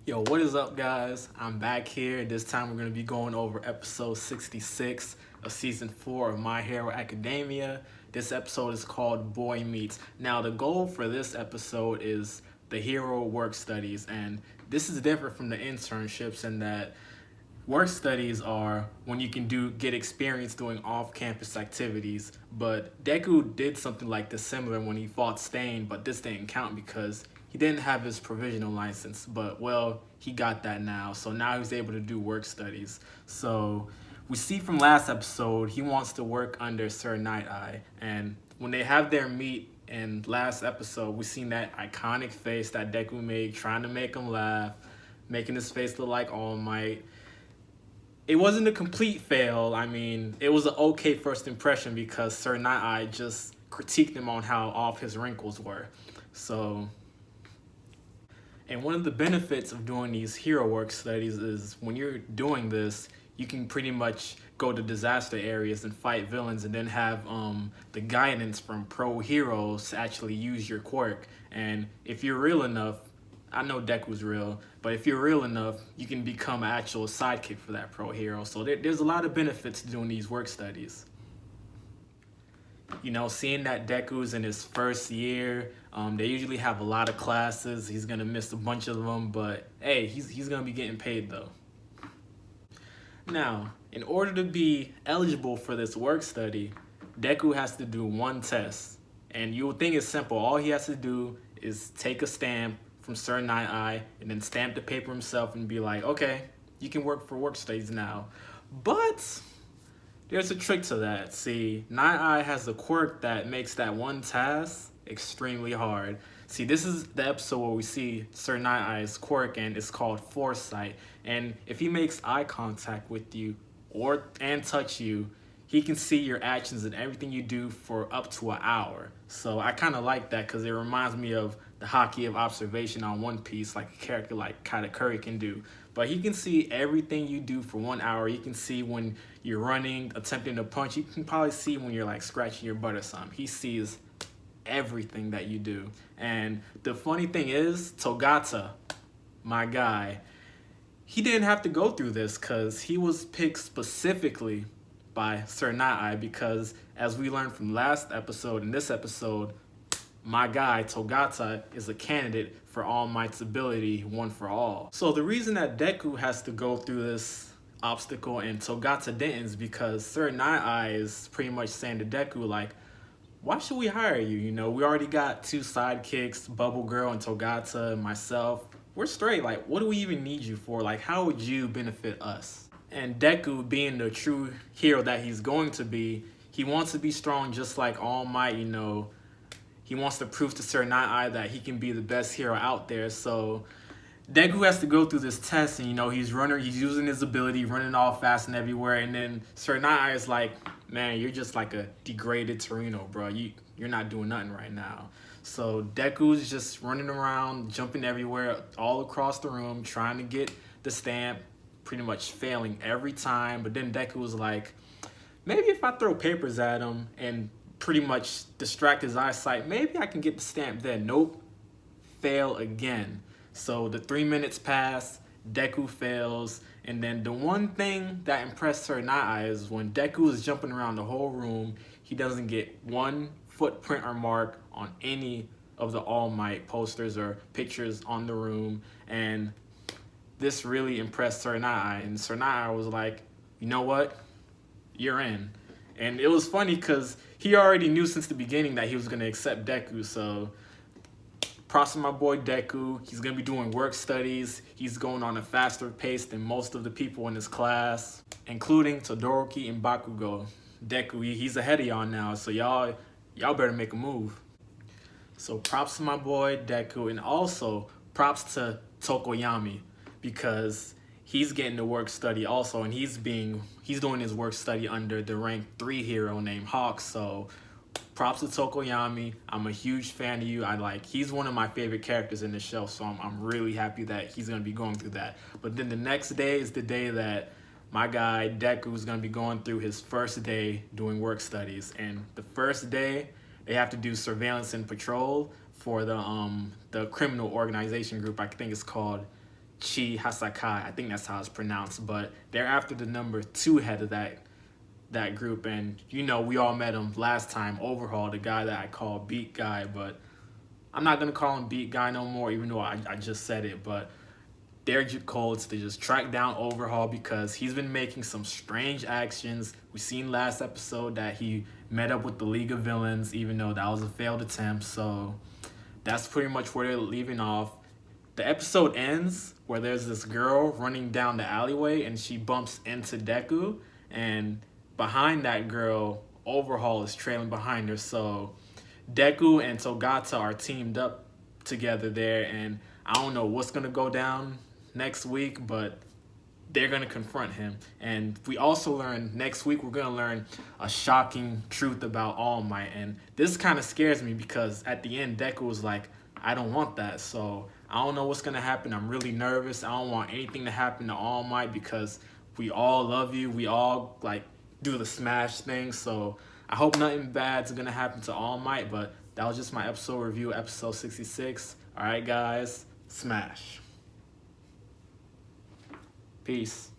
Yo, what is up, guys? I'm back here. This time we're going to be going over episode 66 of season 4 of My Hero Academia. This episode is called Boy Meets. Now, the goal for this episode is the hero work studies, and this is different from the internships in that work studies are when you can get experience doing off-campus activities, but Deku did something like this similar when he fought Stain, but this didn't count because he didn't have his provisional license. But well, he got that now, so now he's able to do work studies. So we see from last episode he wants to work under Sir Night Eye, and when they have their meet in last episode, we seen that iconic face that Deku made, trying to make him laugh, making his face look like All Might. It wasn't a complete fail. I mean, it was an okay first impression because Sir Night Eye just critiqued him on how off his wrinkles were. So, and one of the benefits of doing these hero work studies is when you're doing this, you can pretty much go to disaster areas and fight villains and then have the guidance from pro heroes to actually use your quirk. And if you're real enough, I know Deku's real, but if you're real enough, you can become an actual sidekick for that pro hero. So there's a lot of benefits to doing these work studies. You know, seeing that Deku's in his first year, they usually have a lot of classes. He's gonna miss a bunch of them, but hey, he's gonna be getting paid though. Now, in order to be eligible for this work study, Deku has to do one test, and you would think it's simple. All he has to do is take a stamp from Sir Night Eye and then stamp the paper himself and be like, okay, you can work for work studies now. But there's a trick to that. See, Night Eye has a quirk that makes that one task extremely hard. See, this is the episode where we see Sir Night Eye's quirk, and it's called Foresight. And if he makes eye contact with you and touch you, he can see your actions and everything you do for up to an hour. So I kind of like that because it reminds me of the Haki of Observation on One Piece, like a character like Katakuri can do. But he can see everything you do for 1 hour. He can see when you're running, attempting to punch. He can probably see when you're like scratching your butt or something. He sees everything that you do. And the funny thing is, Togata, my guy, he didn't have to go through this because he was picked specifically by Sir Night Eye because, as we learned from last episode and this episode, my guy Togata is a candidate for All Might's ability, One for All. So the reason that Deku has to go through this obstacle and Togata didn't is because Sir Night Eye is pretty much saying to Deku, like, why should we hire you? You know, we already got 2 sidekicks, Bubble Girl and Togata and myself. We're straight. Like, what do we even need you for? Like, how would you benefit us? And Deku, being the true hero that he's going to be, he wants to be strong just like All Might, you know. He wants to prove to Sir Night Eye that he can be the best hero out there. So Deku has to go through this test, and you know, he's using his ability, running all fast and everywhere, and then Sir Night Eye is like, man, you're just like a degraded Torino, bro. You're not doing nothing right now. So Deku's just running around, jumping everywhere, all across the room, trying to get the stamp, pretty much failing every time. But then Deku was like, maybe if I throw papers at him and pretty much distract his eyesight, maybe I can get the stamp then. Nope, fail again. So the 3 minutes pass, Deku fails, and then the one thing that impressed Sir Night Eye is when Deku is jumping around the whole room, he doesn't get one footprint or mark on any of the All Might posters or pictures on the room, and this really impressed Sir Night Eye, and Sir Night Eye was like, you know what, you're in. And it was funny because he already knew since the beginning that he was going to accept Deku, so props to my boy Deku. He's going to be doing work studies. He's going on a faster pace than most of the people in his class, including Todoroki and Bakugo. Deku, he's ahead of y'all now, so y'all better make a move. So props to my boy Deku, and also props to Tokoyami because he's getting the work study also, and he's doing his work study under the rank 3 hero named Hawk. So props to Tokoyami. I'm a huge fan of you. He's one of my favorite characters in the show, so I'm really happy that he's gonna be going through that. But then the next day is the day that my guy Deku is gonna be going through his first day doing work studies. And the first day they have to do surveillance and patrol for the criminal organization group. I think it's called Chi Hasakai. I think that's how it's pronounced, but they're after the number 2 head of that group. And you know, we all met him last time, Overhaul, the guy that I call Beat Guy, but I'm not gonna call him Beat Guy no more, even though I just said it. But their codes to just track down Overhaul because he's been making some strange actions. We seen last episode that he met up with the League of Villains, even though that was a failed attempt. So that's pretty much where they're leaving off. The episode ends where there's this girl running down the alleyway and she bumps into Deku, and behind that girl, Overhaul is trailing behind her. So Deku and Togata are teamed up together there, and I don't know what's gonna go down next week, but they're gonna confront him. And we also learn next week we're gonna learn a shocking truth about All Might, and this kind of scares me because at the end Deku was like, I don't want that. So I don't know what's gonna happen. I'm really nervous. I don't want anything to happen to All Might because we all love you. We all like do the smash thing. So I hope nothing bad's gonna happen to All Might. But that was just my episode review, episode 66. All right, guys, smash. Peace.